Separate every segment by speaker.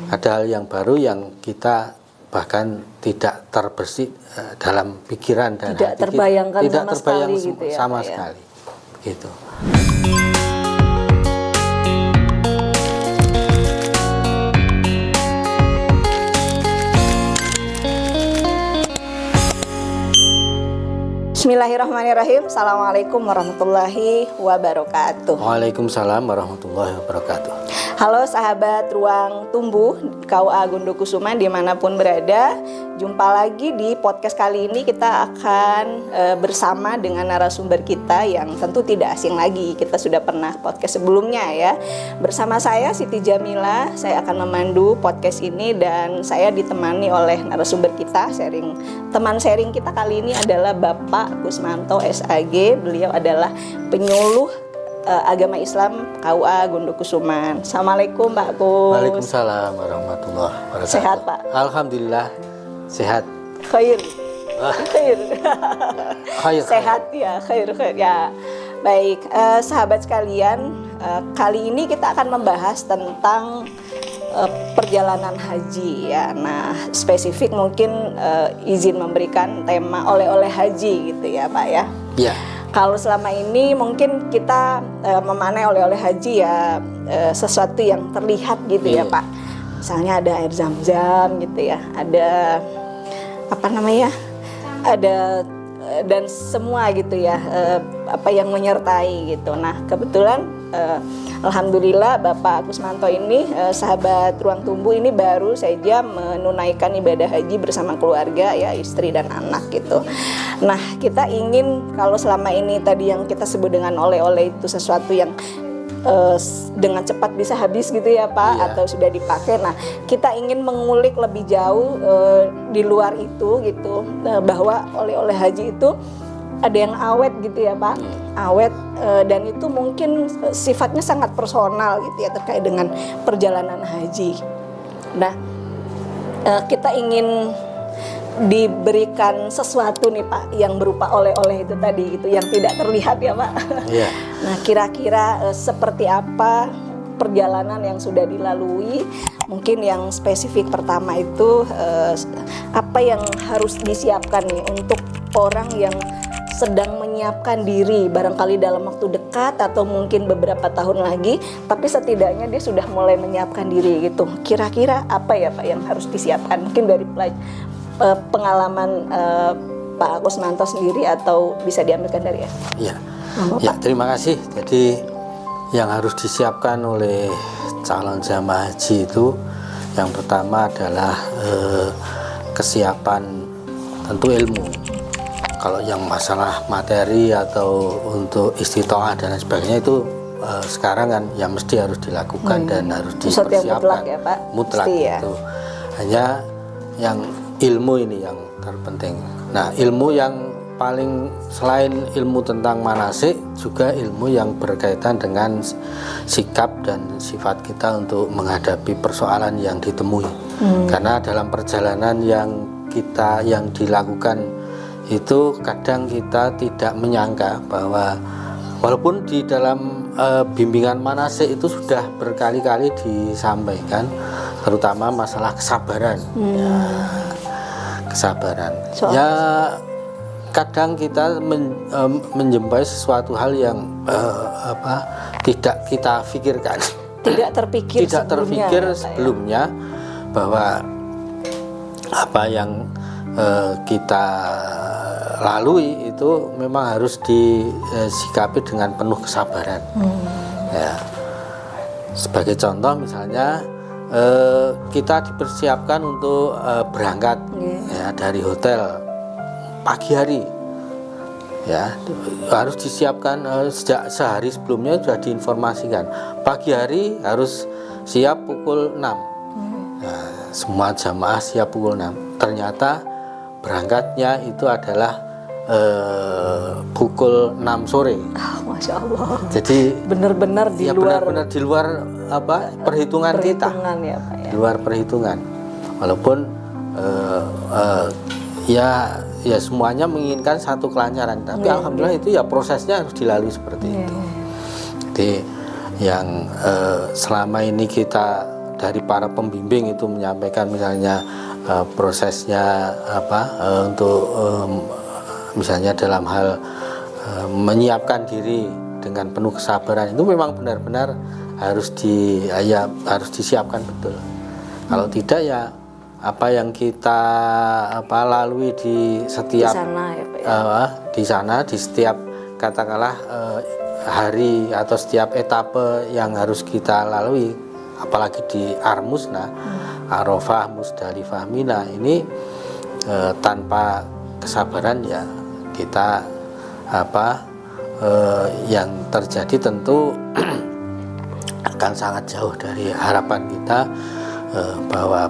Speaker 1: Ada hal yang baru yang kita bahkan tidak terbesit dalam pikiran dan
Speaker 2: tidak
Speaker 1: hati
Speaker 2: terbayangkan
Speaker 1: kita, tidak
Speaker 2: sama
Speaker 1: terbayang
Speaker 2: sekali gitu ya,
Speaker 1: sama
Speaker 2: Pak, ya?
Speaker 1: sekali gitu.
Speaker 2: Bismillahirrahmanirrahim. Assalamualaikum warahmatullahi wabarakatuh.
Speaker 1: Waalaikumsalam warahmatullahi wabarakatuh.
Speaker 2: Halo sahabat Ruang Tumbuh KUA Gondokusuman dimanapun berada. Jumpa lagi di podcast kali ini. Kita akan bersama dengan narasumber kita yang tentu tidak asing lagi. Kita sudah pernah podcast sebelumnya ya. Bersama saya Siti Jamila. Saya akan memandu podcast ini dan saya ditemani oleh narasumber kita. Teman sharing kita kali ini adalah Bapak Kusmanto SAG. Beliau adalah penyuluh agama Islam KUA Gondokusuman. Assalamualaikum Pak Kus.
Speaker 1: Waalaikumsalam warahmatullahi wabarakatuh.
Speaker 2: Sehat Pak?
Speaker 1: Alhamdulillah sehat.
Speaker 2: Khair. Khair.
Speaker 1: Khair.
Speaker 2: Sehat ya, khair ya. Baik, sahabat sekalian, kali ini kita akan membahas tentang perjalanan haji ya. Nah, spesifik mungkin izin memberikan tema oleh-oleh haji gitu ya Pak ya.
Speaker 1: Ya.
Speaker 2: Kalau selama ini mungkin kita memanai oleh-oleh haji ya sesuatu yang terlihat gitu ya Pak. Misalnya ada air zam-zam gitu ya, ada apa namanya, ada dan semua gitu ya, apa yang menyertai gitu. Nah kebetulan alhamdulillah Bapak Kusmanto ini sahabat Ruang Tumbuh ini baru saja menunaikan ibadah haji bersama keluarga ya, istri dan anak gitu. Nah kita ingin, kalau selama ini tadi yang kita sebut dengan oleh-oleh itu sesuatu yang dengan cepat bisa habis gitu ya Pak, atau sudah dipakai. Nah kita ingin mengulik lebih jauh di luar itu gitu, bahwa oleh-oleh haji itu ada yang awet gitu ya Pak, awet dan itu mungkin sifatnya sangat personal gitu ya, terkait dengan perjalanan haji. Nah kita ingin diberikan sesuatu nih Pak yang berupa oleh-oleh itu tadi gitu, yang tidak terlihat ya Pak. Yeah. Nah kira-kira seperti apa perjalanan yang sudah dilalui? Mungkin yang spesifik pertama itu apa yang harus disiapkan nih untuk orang yang sedang menyiapkan diri, barangkali dalam waktu dekat atau mungkin beberapa tahun lagi, tapi setidaknya dia sudah mulai menyiapkan diri gitu. Kira-kira apa ya Pak yang harus disiapkan? Mungkin dari pengalaman Pak Kusmanto sendiri atau bisa diambilkan dari ya? Ya,
Speaker 1: terima kasih. Jadi yang harus disiapkan oleh calon jamaah haji itu yang pertama adalah kesiapan tentu ilmu. Kalau yang masalah materi atau untuk istitoah dan sebagainya itu sekarang kan ya mesti harus dilakukan dan harus dipersiapkan.
Speaker 2: Mutlak ya Pak?
Speaker 1: Mutlak
Speaker 2: ya?
Speaker 1: itu. Hanya yang ilmu ini yang terpenting. Nah, ilmu yang paling selain ilmu tentang manasik, juga ilmu yang berkaitan dengan sikap dan sifat kita untuk menghadapi persoalan yang ditemui. Karena dalam perjalanan yang dilakukan itu kadang kita tidak menyangka bahwa walaupun di dalam bimbingan manasik itu sudah berkali-kali disampaikan, terutama masalah kesabaran. Kesabaran. Ya kadang kita menjumpai sesuatu hal yang tidak kita pikirkan.
Speaker 2: Tidak terpikir
Speaker 1: sebelumnya bahwa apa yang kita lalui itu memang harus disikapi dengan penuh kesabaran. Ya. Sebagai contoh misalnya kita dipersiapkan untuk berangkat ya, dari hotel pagi hari ya, harus disiapkan sejak sehari sebelumnya sudah diinformasikan pagi hari harus siap pukul 6. Nah, semua jamaah siap pukul 6. Ternyata berangkatnya itu adalah pukul 6 sore.
Speaker 2: Masya Allah.
Speaker 1: Jadi
Speaker 2: benar-benar di
Speaker 1: luar apa perhitungan kita.
Speaker 2: Ya, Pak, ya.
Speaker 1: Di luar perhitungan. Walaupun ya semuanya menginginkan satu kelancaran, tapi alhamdulillah itu ya prosesnya harus dilalui seperti itu. Jadi yang selama ini kita dari para pembimbing itu menyampaikan misalnya prosesnya untuk misalnya dalam hal menyiapkan diri dengan penuh kesabaran, itu memang benar-benar harus disiapkan betul. Kalau tidak ya apa yang kita lalui di setiap di sana di setiap katakanlah hari atau setiap etape yang harus kita lalui, apalagi di Armusna, Arafah, Musdalifah, Mina ini tanpa kesabaran ya kita yang terjadi tentu akan sangat jauh dari harapan kita bahwa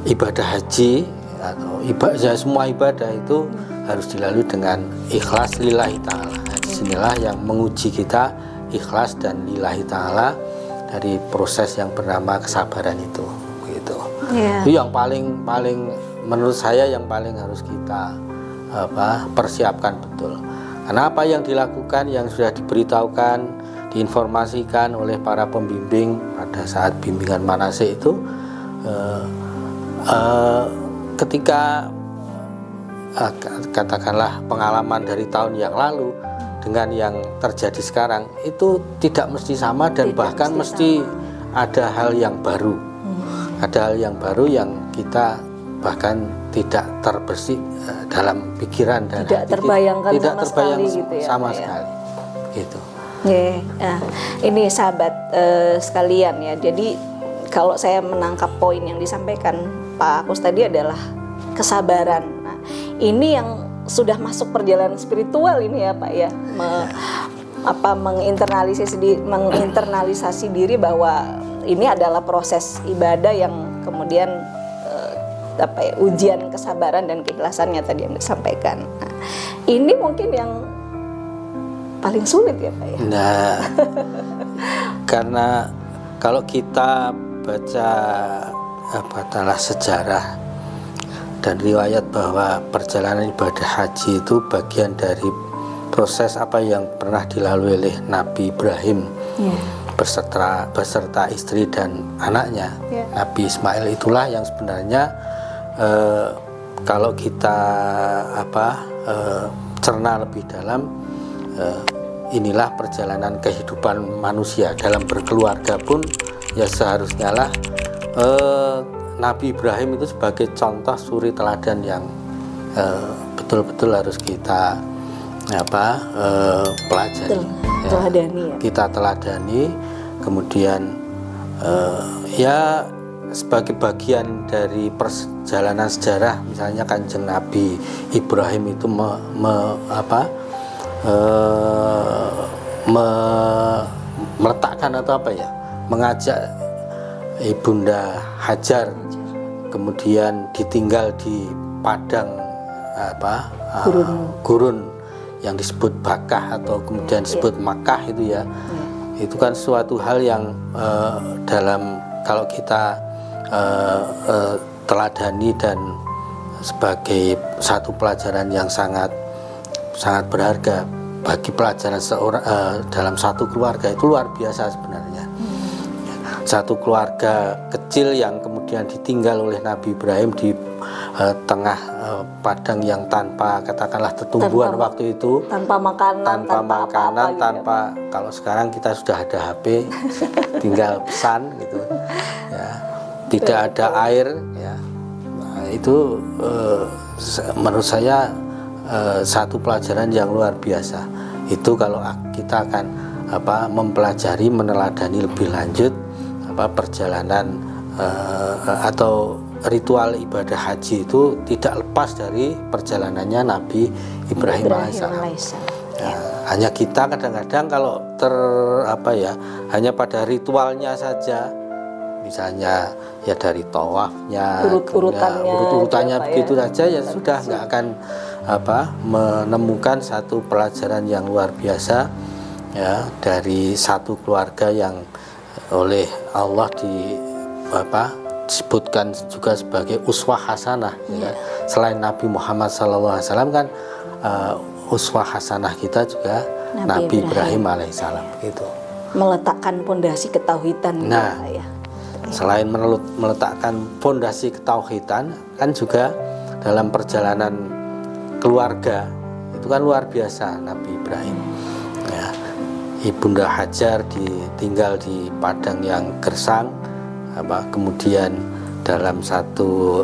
Speaker 1: ibadah haji atau semua ibadah itu harus dilalui dengan ikhlas lillahi ta'ala. Disinilah yang menguji kita ikhlas dan lillahi ta'ala dari proses yang bernama kesabaran itu, begitu. Itu yang paling menurut saya yang paling harus kita persiapkan betul. Karena apa yang dilakukan, yang sudah diberitahukan, diinformasikan oleh para pembimbing pada saat bimbingan manasik itu, ketika katakanlah pengalaman dari tahun yang lalu dengan yang terjadi sekarang itu tidak mesti sama dan bahkan mesti ada hal yang baru. Ada hal yang baru yang kita bahkan tidak terbersih dalam pikiran dan
Speaker 2: tidak terbayangkan
Speaker 1: tidak
Speaker 2: sama sekali gitu ya,
Speaker 1: sama sekali gitu.
Speaker 2: Nah, ini sahabat sekalian ya. Jadi kalau saya menangkap poin yang disampaikan Pak Kus tadi adalah kesabaran. Nah, ini yang sudah masuk perjalanan spiritual ini ya Pak ya, menginternalisasi diri bahwa ini adalah proses ibadah yang kemudian ujian kesabaran dan keikhlasannya tadi yang disampaikan. Nah, ini mungkin yang paling sulit ya Pak ya.
Speaker 1: Nah, karena kalau kita baca sejarah dan riwayat bahwa perjalanan ibadah haji itu bagian dari proses apa yang pernah dilalui oleh Nabi Ibrahim beserta istri dan anaknya. Nabi Ismail itulah yang sebenarnya kalau kita cerna lebih dalam, inilah perjalanan kehidupan manusia dalam berkeluarga pun ya seharusnya lah Nabi Ibrahim itu sebagai contoh suri teladan yang betul-betul harus kita pelajari, kita teladani, kemudian ya sebagai bagian dari perjalanan sejarah, misalnya Kanjeng Nabi Ibrahim itu meletakkan atau mengajak Ibunda Hajar kemudian ditinggal di padang gurun yang disebut Bakah atau kemudian disebut Makkah itu ya. Itu kan suatu hal yang dalam kalau kita teladani dan sebagai satu pelajaran yang sangat berharga bagi pelajaran dalam satu keluarga, itu luar biasa sebenarnya. Satu keluarga kecil yang kemudian ditinggal oleh Nabi Ibrahim di tengah padang yang tanpa katakanlah tetumbuhan waktu itu,
Speaker 2: tanpa makanan,
Speaker 1: tanpa kalau sekarang kita sudah ada HP, tinggal pesan gitu ya, tidak ada air ya. Nah, itu menurut saya satu pelajaran yang luar biasa. Itu kalau kita akan mempelajari, meneladani lebih lanjut perjalanan atau ritual ibadah haji itu tidak lepas dari perjalanannya Nabi Ibrahim alaihissalam. Ya, hanya kita kadang-kadang kalau hanya pada ritualnya saja, misalnya ya dari tawafnya, urut-urutannya begitu saja ya sudah, nggak akan menemukan satu pelajaran yang luar biasa ya dari satu keluarga yang oleh Allah disebutkan juga sebagai uswah hasanah ya. Selain Nabi Muhammad SAW kan uswah hasanah kita juga Nabi Ibrahim alaihissalam gitu.
Speaker 2: Meletakkan pondasi ketauhidan
Speaker 1: ya. Selain meletakkan fondasi ketauhidan, kan juga dalam perjalanan keluarga itu kan luar biasa Nabi Ibrahim. Ya, Ibunda Hajar ditinggal di padang yang gersang, kemudian dalam satu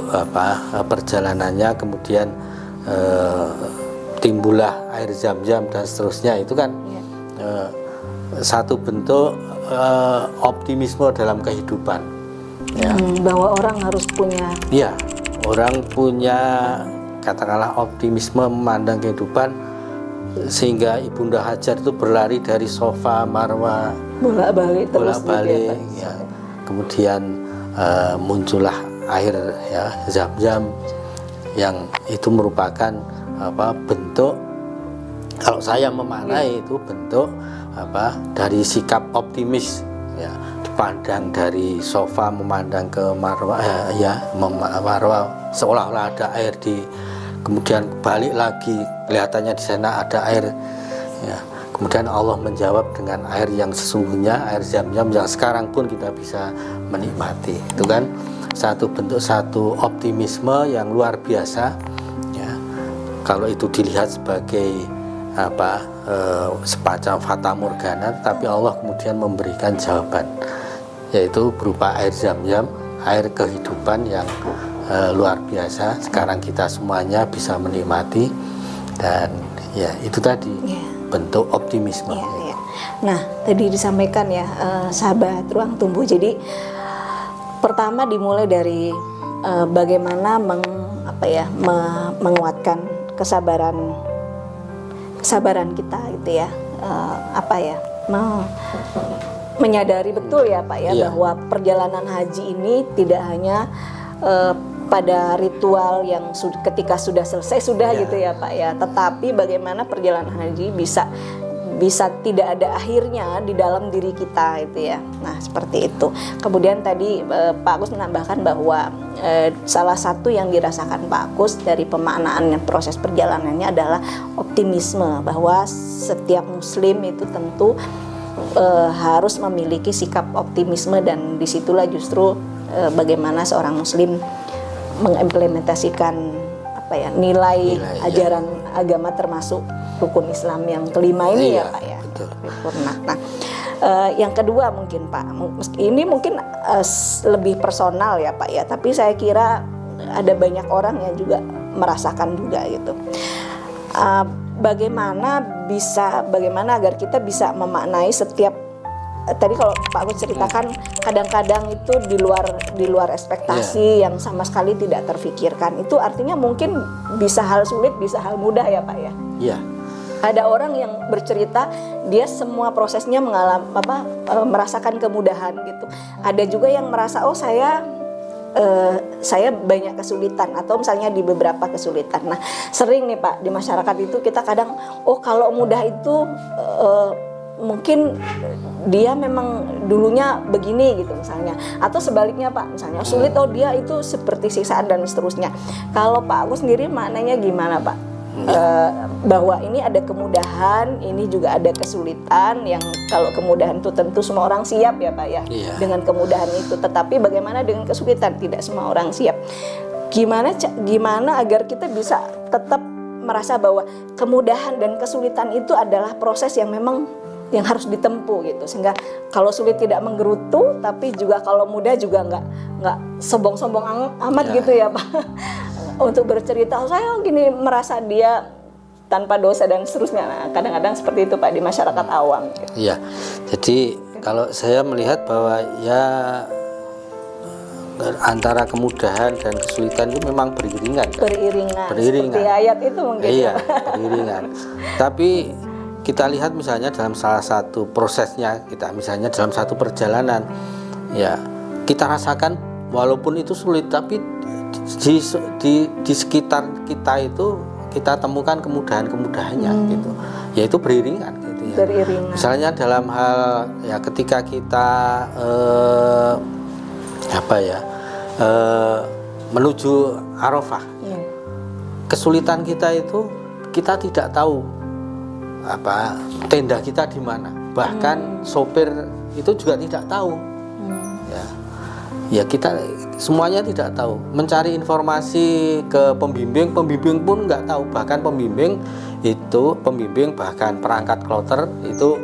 Speaker 1: perjalanannya kemudian timbullah air Zam-Zam dan seterusnya. Itu kan satu bentuk optimisme dalam kehidupan. Ya.
Speaker 2: Bahwa orang harus punya.
Speaker 1: Ya, orang punya katakanlah optimisme memandang kehidupan, sehingga Ibunda Hajar itu berlari dari Sofa Marwa
Speaker 2: bolak-balik
Speaker 1: ya. Kemudian muncullah air ya Zam-Zam yang itu merupakan bentuk, kalau saya memaknai itu bentuk dari sikap optimis ya, dipandang dari Sofa memandang ke Marwa Marwa seolah-olah ada air kemudian balik lagi kelihatannya di sana ada air ya. Kemudian Allah menjawab dengan air yang sesungguhnya, air Zam-Zam yang sekarang pun kita bisa menikmati. Itu kan satu bentuk, satu optimisme yang luar biasa ya. Kalau itu dilihat sebagai semacam fata morgana, tapi Allah kemudian memberikan jawaban, yaitu berupa air Zam-Zam, air kehidupan yang luar biasa. Sekarang kita semuanya bisa menikmati, dan ya itu tadi bentuk optimisme.
Speaker 2: Ya. Nah, tadi disampaikan ya, sahabat Ruang Tumbuh. Jadi pertama dimulai dari bagaimana menguatkan kesabaran kita gitu ya. Menyadari betul ya Pak ya, bahwa perjalanan haji ini tidak hanya pada ritual yang ketika sudah selesai gitu ya Pak ya, tetapi bagaimana perjalanan haji bisa tidak ada akhirnya di dalam diri kita itu ya. Nah, seperti itu. Kemudian tadi Pak Agus menambahkan bahwa salah satu yang dirasakan Pak Agus dari pemaknaan proses perjalanannya adalah optimisme, bahwa setiap muslim itu tentu harus memiliki sikap optimisme, dan disitulah justru bagaimana seorang muslim mengimplementasikan nilai ajaran agama, termasuk rukun Islam yang kelima ini ya Pak ya. Sempurna. Nah, yang kedua mungkin Pak, ini mungkin lebih personal ya Pak ya, tapi saya kira ada banyak orang yang juga merasakan juga gitu. Bagaimana agar kita bisa memaknai setiap, tadi kalau Pak Agus ceritakan kadang-kadang itu di luar ekspektasi yang sama sekali tidak terfikirkan. Itu artinya mungkin bisa hal sulit, bisa hal mudah ya Pak ya.
Speaker 1: Iya.
Speaker 2: Ada orang yang bercerita dia semua prosesnya merasakan kemudahan gitu. Ada juga yang merasa saya banyak kesulitan, atau misalnya di beberapa kesulitan. Nah, sering nih Pak di masyarakat itu kita kadang kalau mudah itu mungkin dia memang dulunya begini gitu misalnya, atau sebaliknya Pak, misalnya sulit dia itu seperti siksaan dan seterusnya. Kalau Pak Agus sendiri maknanya gimana Pak? Bahwa ini ada kemudahan, ini juga ada kesulitan, yang kalau kemudahan itu tentu semua orang siap ya Pak ya, dengan kemudahan itu. Tetapi bagaimana dengan kesulitan? Tidak semua orang siap. Gimana agar kita bisa tetap merasa bahwa kemudahan dan kesulitan itu adalah proses yang memang yang harus ditempuh gitu, sehingga kalau sulit tidak menggerutu, tapi juga kalau mudah juga nggak sombong-sombong amat gitu ya Pak. Untuk bercerita saya gini, merasa dia tanpa dosa dan seterusnya. Nah, kadang-kadang seperti itu Pak di masyarakat awam.
Speaker 1: Iya. Jadi kalau saya melihat bahwa ya antara kemudahan dan kesulitan itu memang beriringan. Beriringan. Seperti
Speaker 2: ayat itu mungkin.
Speaker 1: Iya, beriringan. Tapi kita lihat misalnya dalam salah satu prosesnya, kita misalnya dalam satu perjalanan, ya kita rasakan walaupun itu sulit, tapi di sekitar kita itu kita temukan kemudahan-kemudahannya gitu, yaitu beriringan gitu ya.
Speaker 2: Beriringan.
Speaker 1: Misalnya dalam hal ya ketika kita menuju Arafah, kesulitan kita itu kita tidak tahu tenda kita di mana, bahkan sopir itu juga tidak tahu. Ya. ya kita semuanya tidak tahu. Mencari informasi ke pembimbing pun nggak tahu. Bahkan pembimbing bahkan perangkat kloter itu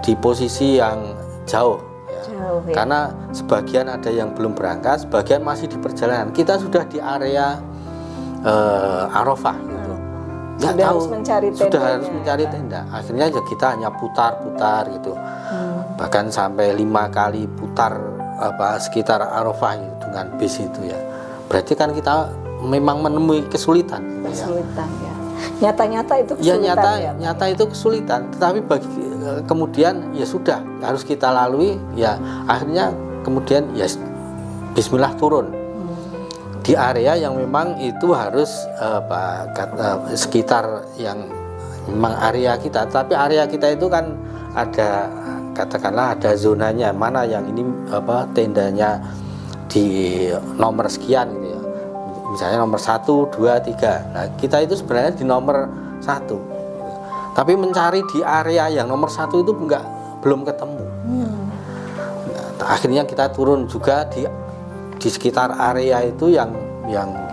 Speaker 1: di posisi yang jauh ya. Karena sebagian ada yang belum berangkat, sebagian masih di perjalanan. Kita sudah di area Arafah gitu. Sudah harus mencari tenda. Akhirnya ya kita hanya putar-putar gitu. Bahkan sampai 5 kali putar sekitar Arafah gitu, dengan bis itu ya. Berarti kan kita memang menemui kesulitan
Speaker 2: ya. Nyata-nyata itu kesulitan ya.
Speaker 1: Nyata itu kesulitan, tetapi kemudian ya sudah harus kita lalui ya. Akhirnya kemudian ya bismillah turun di area yang memang itu harus sekitar yang memang area kita. Tapi area kita itu kan ada, katakanlah ada zonanya, mana yang ini tendanya di nomor sekian gitu ya. Misalnya nomor 1, 2, 3. Nah, kita itu sebenarnya di nomor 1. Tapi mencari di area yang nomor 1 itu belum ketemu. Nah, akhirnya kita turun juga di sekitar area itu yang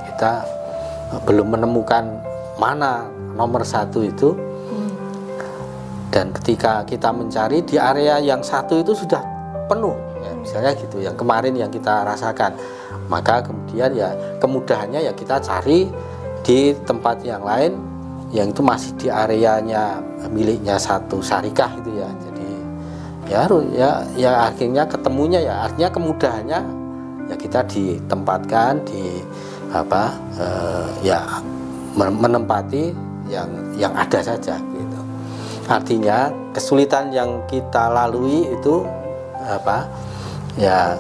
Speaker 1: kita belum menemukan mana nomor 1 itu. Dan ketika kita mencari di area yang 1 itu sudah penuh ya, misalnya gitu, yang kemarin yang kita rasakan, maka kemudian ya kemudahannya ya kita cari di tempat yang lain yang itu masih di areanya miliknya satu syarikah itu ya. Jadi ya akhirnya ketemunya ya, artinya kemudahannya ya kita ditempatkan di menempati yang ada saja gitu. Artinya kesulitan yang kita lalui itu ya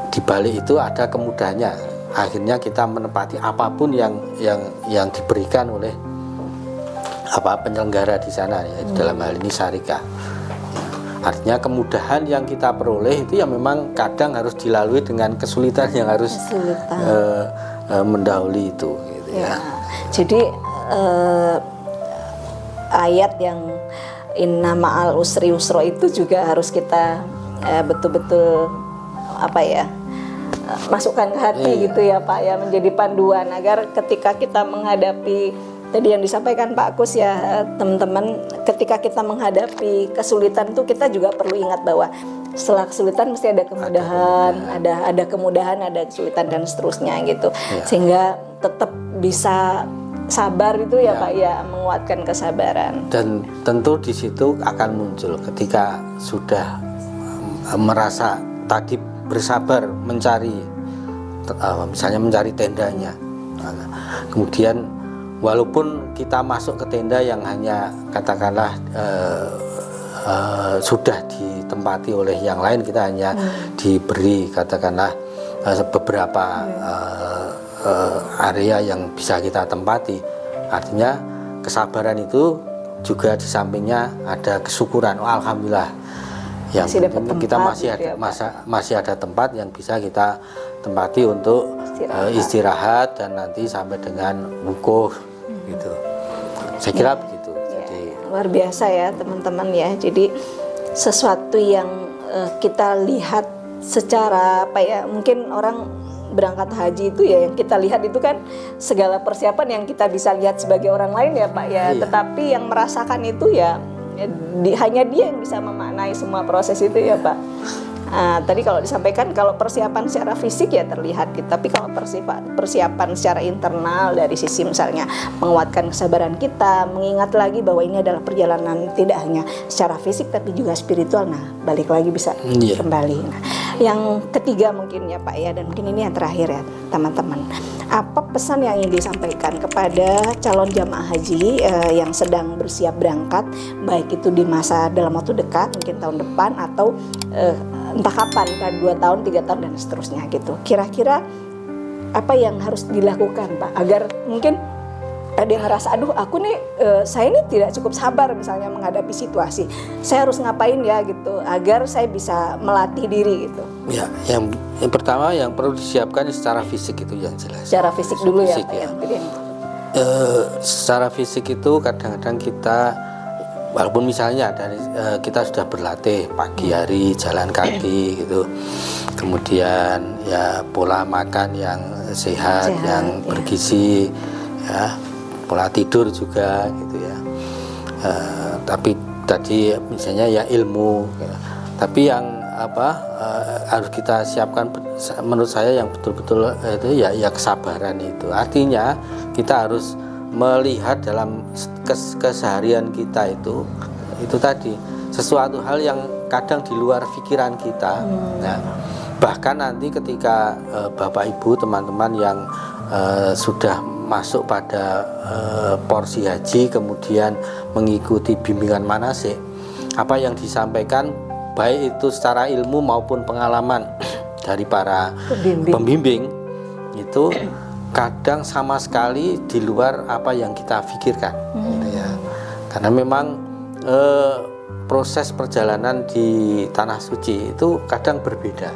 Speaker 1: di balik itu ada kemudahannya. Akhirnya kita menempati apapun yang diberikan oleh penyelenggara di sana ya, dalam hal ini syarikah. Artinya kemudahan yang kita peroleh itu ya memang kadang harus dilalui dengan kesulitan yang harus mendahului itu gitu ya.
Speaker 2: Jadi ayat yang inna ma'al usri yusra itu juga harus kita betul-betul masukkan ke hati gitu ya Pak ya, menjadi panduan agar ketika kita menghadapi tadi yang disampaikan Pak Kus ya, teman-teman, ketika kita menghadapi kesulitan itu kita juga perlu ingat bahwa setelah kesulitan mesti ada kemudahan, ada kemudahan, ada kesulitan dan seterusnya gitu. Sehingga tetap bisa sabar itu ya Pak ya, menguatkan kesabaran. Dan
Speaker 1: tentu di situ akan muncul ketika sudah merasa tadi bersabar mencari misalnya mencari tendanya. Kemudian walaupun kita masuk ke tenda yang hanya katakanlah sudah ditempati oleh yang lain, kita hanya diberi katakanlah beberapa area yang bisa kita tempati. Artinya kesabaran itu juga di sampingnya ada kesyukuran. Alhamdulillah yang kita masih ada tempat yang bisa kita tempati untuk istirahat dan nanti sampai dengan wukuf gitu. Saya kira begitu. Jadi
Speaker 2: luar biasa ya teman-teman ya. Jadi sesuatu yang kita lihat secara mungkin orang berangkat haji itu ya, yang kita lihat itu kan segala persiapan yang kita bisa lihat sebagai orang lain ya Pak ya. Tetapi yang merasakan itu ya hanya dia yang bisa memaknai semua proses itu ya Pak. Tadi kalau disampaikan kalau persiapan secara fisik ya terlihat gitu, tapi kalau persiapan secara internal dari sisi misalnya menguatkan kesabaran kita, mengingat lagi bahwa ini adalah perjalanan tidak hanya secara fisik tapi juga spiritual. Nah, balik lagi bisa kembali. Nah, yang ketiga mungkin ya Pak ya, dan mungkin ini yang terakhir ya teman-teman. Apa pesan yang ingin disampaikan kepada calon jamaah haji yang sedang bersiap berangkat, baik itu di masa dalam waktu dekat, mungkin tahun depan atau entah kapan, entah 2 tahun, 3 tahun dan seterusnya gitu. Kira-kira apa yang harus dilakukan Pak agar mungkin ada yang ngerasa aduh aku nih saya ini tidak cukup sabar misalnya menghadapi situasi. Saya harus ngapain ya gitu agar saya bisa melatih diri gitu. Ya,
Speaker 1: yang pertama yang perlu disiapkan secara fisik itu yang jelas.
Speaker 2: Secara fisik dulu fisik, ya Pak.
Speaker 1: Secara fisik itu kadang-kadang kita walaupun misalnya dari kita sudah berlatih pagi hari jalan kaki gitu, kemudian ya pola makan yang sehat yang bergizi, ya pola tidur juga gitu ya. Tapi tadi misalnya ya ilmu, ya. Tapi yang harus kita siapkan menurut saya yang betul-betul itu ya kesabaran itu. Artinya kita harus melihat dalam keseharian kita itu tadi sesuatu hal yang kadang di luar pikiran kita. Nah, bahkan nanti ketika Bapak Ibu teman-teman yang sudah masuk pada porsi haji kemudian mengikuti bimbingan manasik, apa yang disampaikan baik itu secara ilmu maupun pengalaman dari para pembimbing itu kadang sama sekali di luar apa yang kita pikirkan, gitu ya. Karena memang proses perjalanan di tanah suci itu kadang berbeda.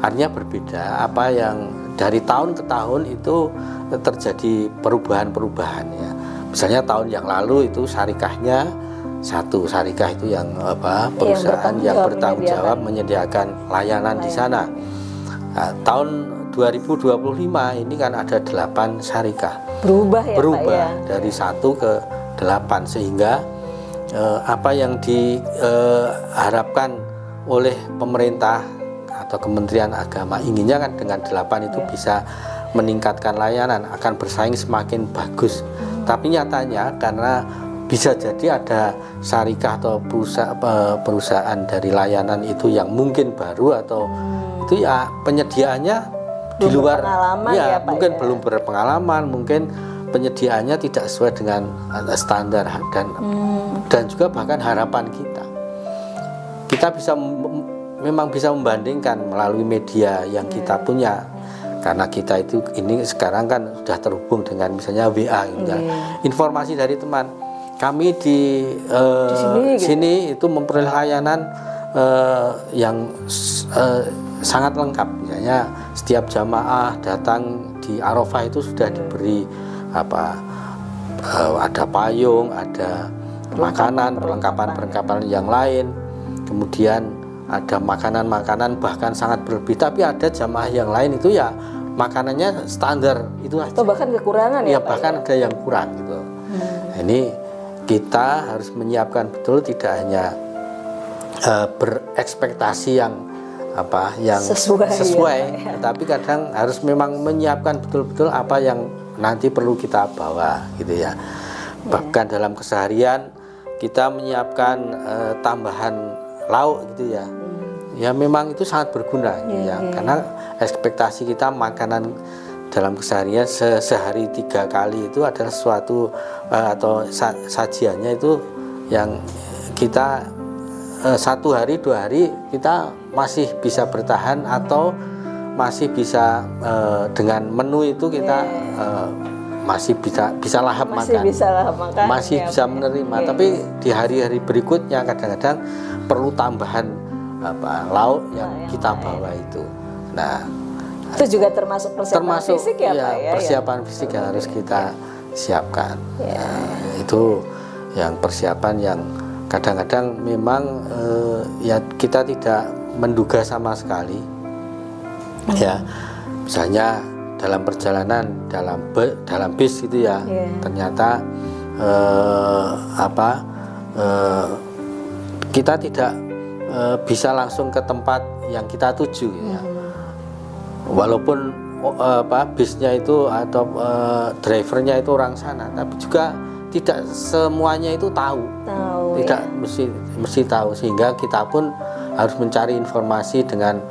Speaker 1: Artinya berbeda, apa yang dari tahun ke tahun itu terjadi perubahan-perubahan ya. Misalnya tahun yang lalu itu syarikahnya satu, syarikah itu yang perusahaan yang bertanggung jawab menyediakan layanan di sana. Nah, tahun 2025 ini kan ada 8 syarikah.
Speaker 2: Berubah ya,
Speaker 1: berubah
Speaker 2: Pak, ya?
Speaker 1: Dari 1 ke 8 sehingga apa yang diharapkan oleh pemerintah atau Kementerian Agama inginnya kan dengan 8 itu bisa meningkatkan layanan, akan bersaing semakin bagus. Tapi nyatanya karena bisa jadi ada syarikah atau perusahaan dari layanan itu yang mungkin baru atau itu ya penyediaannya di luar ya, Pak, mungkin belum berpengalaman, mungkin penyediaannya tidak sesuai dengan standar dan juga bahkan harapan kita. Kita bisa memang bisa membandingkan melalui media yang kita punya. Karena kita itu ini sekarang kan sudah terhubung dengan misalnya WA gitu ya. Informasi dari teman kami di sini itu memperoleh layanan yang sangat lengkap. Misalnya setiap jamaah datang di Arafah itu sudah diberi ada payung, ada makanan, perlengkapan yang lain, kemudian ada makanan-makanan bahkan sangat berlebih. Tapi ada jamaah yang lain itu ya makanannya standar itu aja.
Speaker 2: Atau bahkan kekurangan ya,
Speaker 1: bahkan ada yang kurang gitu. Nah, ini kita harus menyiapkan betul, tidak hanya berekspektasi yang sesuai ya. Tapi kadang harus memang menyiapkan betul-betul apa yang nanti perlu kita bawa gitu ya. Bahkan dalam keseharian kita menyiapkan tambahan lauk gitu ya. Ya memang itu sangat berguna gitu ya. Karena ekspektasi kita makanan dalam keseharian sehari 3 kali itu adalah sesuatu atau sajiannya itu yang kita 1 hari 2 hari kita masih bisa bertahan atau masih bisa dengan menu itu kita masih bisa lahap makan, masih bisa menerima. Tapi di hari-hari berikutnya kadang-kadang perlu tambahan lauk yang kita bawa itu. Nah,
Speaker 2: itu juga termasuk persiapan fisik ya, Pak ya?
Speaker 1: Persiapan fisik yang harus kita siapkan. Itu yang persiapan yang kadang-kadang memang ya kita tidak menduga sama sekali. Ya, misalnya dalam perjalanan dalam bis gitu ya, ternyata kita tidak bisa langsung ke tempat yang kita tuju ya. Walaupun bisnya itu atau drivernya itu orang sana, tapi juga tidak semuanya itu tahu tidak ya. mesti tahu, sehingga kita pun harus mencari informasi dengan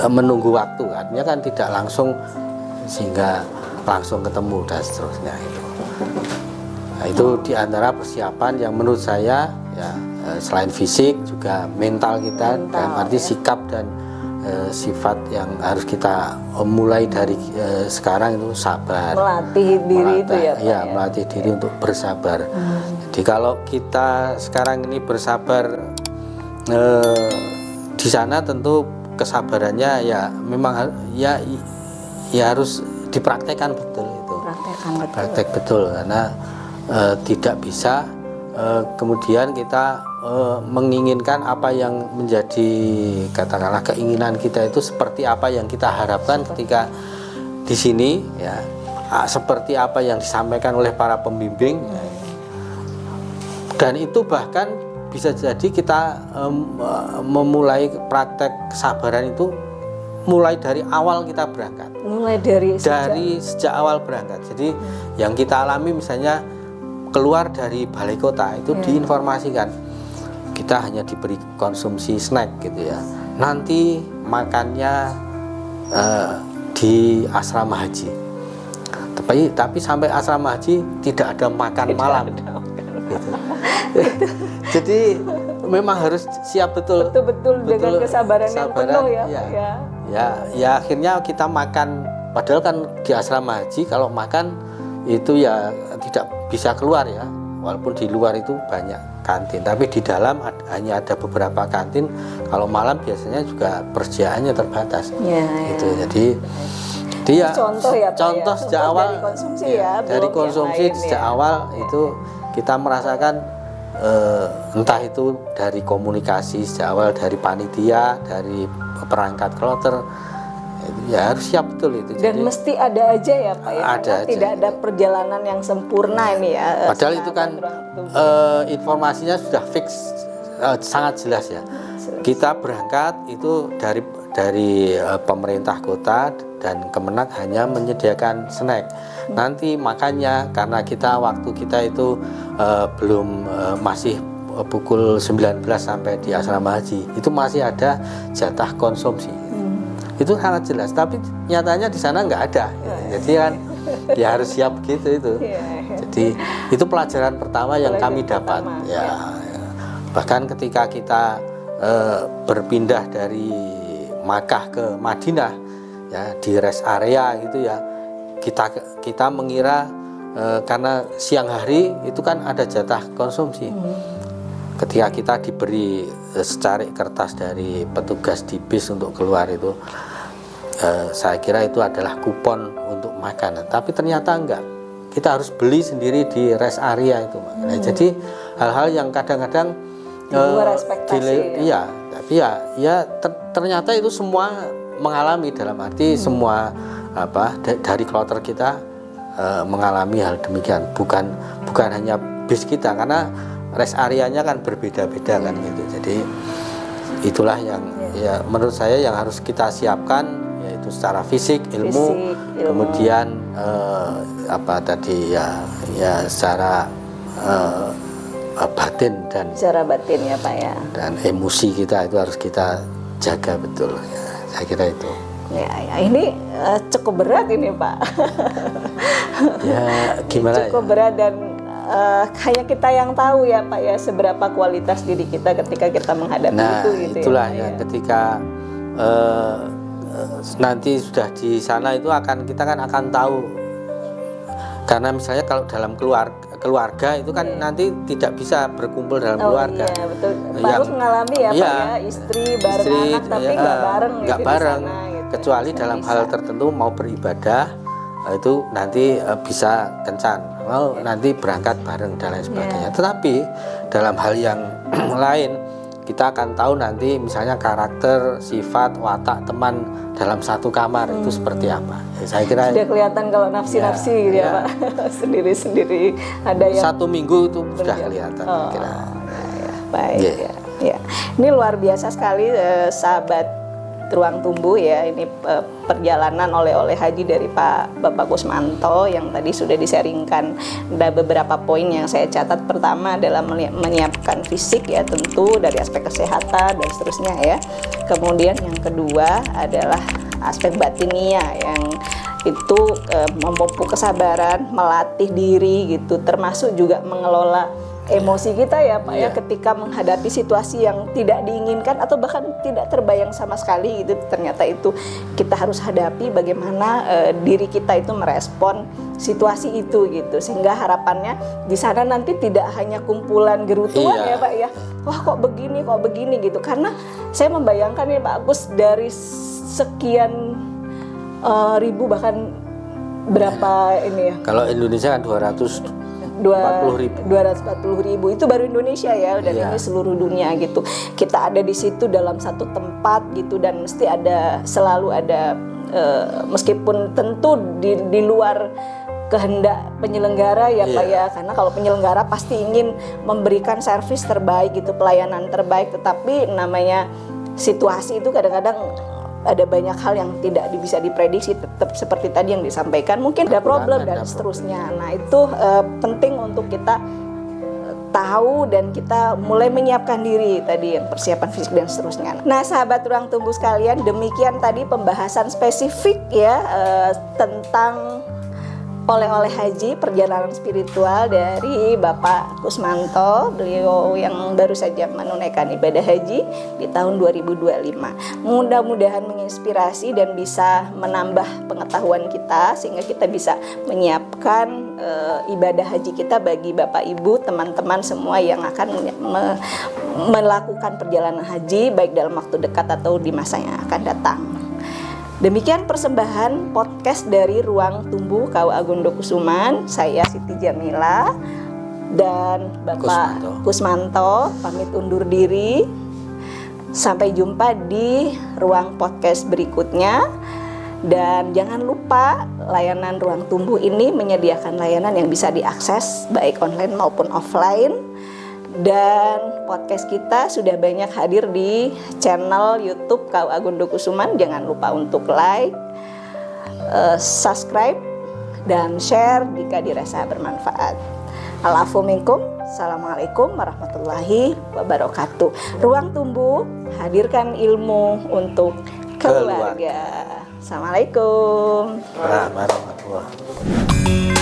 Speaker 1: menunggu waktu. Artinya kan tidak langsung sehingga langsung ketemu dan seterusnya itu. Nah, itu diantara persiapan yang menurut saya ya, selain fisik juga mental kita, dalam arti sikap dan sifat yang harus kita mulai dari sekarang itu sabar,
Speaker 2: melatih diri itu ya, Pak, ya,
Speaker 1: melatih diri untuk bersabar. Jadi kalau kita sekarang ini bersabar di sana, tentu kesabarannya ya memang ya harus dipraktekkan betul itu. Praktek betul karena tidak bisa kemudian kita menginginkan apa yang menjadi katakanlah keinginan kita itu seperti apa yang kita harapkan ketika di sini ya, seperti apa yang disampaikan oleh para pembimbing, dan itu bahkan bisa jadi kita memulai praktek kesabaran itu mulai dari awal kita berangkat,
Speaker 2: mulai dari
Speaker 1: sejak awal berangkat. Jadi yang kita alami misalnya keluar dari balai kota itu diinformasikan kita hanya diberi konsumsi snack gitu ya, nanti makannya di asrama haji, tapi sampai asrama haji tidak ada makan malam gitu. Jadi memang harus siap betul
Speaker 2: dengan kesabaran yang penuh ya.
Speaker 1: Ya akhirnya kita makan, padahal kan di asrama haji kalau makan itu ya tidak bisa keluar ya, walaupun di luar itu banyak kantin, tapi di dalam hanya ada beberapa kantin. Kalau malam biasanya juga persediaannya terbatas gitu. Jadi ya contoh sejak awal dari konsumsi sejak awal itu kita merasakan entah itu dari komunikasi sejak awal, dari panitia, dari perangkat kloter, ya harus siap betul itu.
Speaker 2: Dan mesti ada aja ya Pak ya,
Speaker 1: ada aja,
Speaker 2: tidak ada perjalanan yang sempurna ini ya.
Speaker 1: Padahal itu kan informasinya sudah fix, sangat jelas ya. Kita berangkat itu dari pemerintah kota dan Kemenak hanya menyediakan snack. Nanti makannya karena waktu kita itu belum masih pukul 19 sampai di asrama haji, itu masih ada jatah konsumsi. Itu sangat jelas, tapi nyatanya di sana nggak ada. Jadi kan ya harus siap gitu itu. Jadi itu pelajaran pertama yang kami dapat ya. Bahkan ketika kita berpindah dari Makkah ke Madinah ya, di rest area gitu ya, kita mengira karena siang hari itu kan ada jatah konsumsi. Ketika kita diberi secarik kertas dari petugas di bis untuk keluar itu, saya kira itu adalah kupon untuk makanan, tapi ternyata enggak. Kita harus beli sendiri di rest area itu. Nah, jadi hal-hal yang kadang-kadang
Speaker 2: luar ekspektasi.
Speaker 1: Iya, tapi ternyata itu semua mengalami, dalam arti semua dari kloter kita mengalami hal demikian. Bukan hanya bis kita, karena rest areanya kan berbeda-beda kan gitu. Jadi itulah yang ya menurut saya yang harus kita siapkan, yaitu secara fisik, ilmu. Kemudian secara batin dan
Speaker 2: secara batin ya Pak ya. Dan
Speaker 1: emosi kita itu harus kita jaga betul. Ya, saya kira itu.
Speaker 2: Ya, ini cukup berat ini Pak.
Speaker 1: Ya gimana?
Speaker 2: Cukup berat dan hanya kita yang tahu ya Pak ya seberapa kualitas diri kita ketika kita menghadapi itu gitu.
Speaker 1: Itulah
Speaker 2: ya.
Speaker 1: Ketika nanti sudah di sana itu kita akan tahu, karena misalnya kalau dalam keluarga itu kan nanti tidak bisa berkumpul dalam keluarga.
Speaker 2: Iya betul. Baru mengalami ya Pak ya, istri bareng anak tapi nggak bareng.
Speaker 1: Nggak bareng, gitu. Kecuali dalam hal tertentu mau beribadah itu nanti bisa kencan, nanti berangkat bareng dan lain sebagainya. Tetapi dalam hal yang lain kita akan tahu nanti misalnya karakter, sifat, watak teman dalam satu kamar itu seperti apa. Ya, saya kira
Speaker 2: sudah kelihatan kalau nafsi-nafsi gitu ya Pak. Sendiri-sendiri ada yang
Speaker 1: 1 minggu itu sudah kelihatan. Kira.
Speaker 2: Baik ya. Ini luar biasa sekali sahabat Ruang Tumbuh ya, ini perjalanan oleh haji dari Bapak Kusmanto yang tadi sudah disaringkan. Ada beberapa poin yang saya catat. Pertama adalah menyiapkan fisik ya, tentu dari aspek kesehatan dan seterusnya ya. Kemudian yang kedua adalah aspek batinia yang itu memupuk kesabaran, melatih diri gitu, termasuk juga mengelola emosi kita ya Pak ya, ketika menghadapi situasi yang tidak diinginkan atau bahkan tidak terbayang sama sekali gitu, ternyata itu kita harus hadapi bagaimana diri kita itu merespon situasi itu gitu, sehingga harapannya di sana nanti tidak hanya kumpulan gerutuan ya Pak ya, wah kok begini gitu, karena saya membayangkan ya Pak Agus dari sekian ribu bahkan berapa ini ya,
Speaker 1: kalau Indonesia kan 220
Speaker 2: 240.000 itu baru Indonesia ya, dan
Speaker 1: Iya.
Speaker 2: ini seluruh dunia gitu. Kita ada di situ dalam satu tempat gitu, dan mesti ada, selalu ada, meskipun tentu di luar kehendak penyelenggara ya Pak ya, karena kalau penyelenggara pasti ingin memberikan servis terbaik gitu, pelayanan terbaik, tetapi namanya situasi itu kadang-kadang ada banyak hal yang tidak bisa diprediksi, tetap seperti tadi yang disampaikan, mungkin ada problem dan seterusnya. Nah itu penting untuk kita tahu dan kita mulai menyiapkan diri tadi, yang persiapan fisik dan seterusnya. Nah sahabat Ruang Tumbuh sekalian, demikian tadi pembahasan spesifik ya tentang oleh-oleh haji, perjalanan spiritual dari Bapak Kusmanto, beliau yang baru saja menunaikan ibadah haji di tahun 2025. Mudah-mudahan menginspirasi dan bisa menambah pengetahuan kita sehingga kita bisa menyiapkan ibadah haji kita bagi Bapak Ibu, teman-teman semua yang akan melakukan perjalanan haji baik dalam waktu dekat atau di masa yang akan datang. Demikian persembahan podcast dari Ruang Tumbuh KUA Gondokusuman. Saya Siti Jamila dan Bapak Kusmanto pamit undur diri. Sampai jumpa di ruang podcast berikutnya. Dan jangan lupa layanan Ruang Tumbuh ini menyediakan layanan yang bisa diakses baik online maupun offline. Dan podcast kita sudah banyak hadir di channel YouTube KUA Gondokusuman. Jangan lupa untuk like, subscribe, dan share jika dirasa bermanfaat. Al-afu minkum. Assalamualaikum warahmatullahi wabarakatuh. Ruang Tumbuh, hadirkan ilmu untuk keluarga. Assalamualaikum
Speaker 1: warahmatullahi wabarakatuh.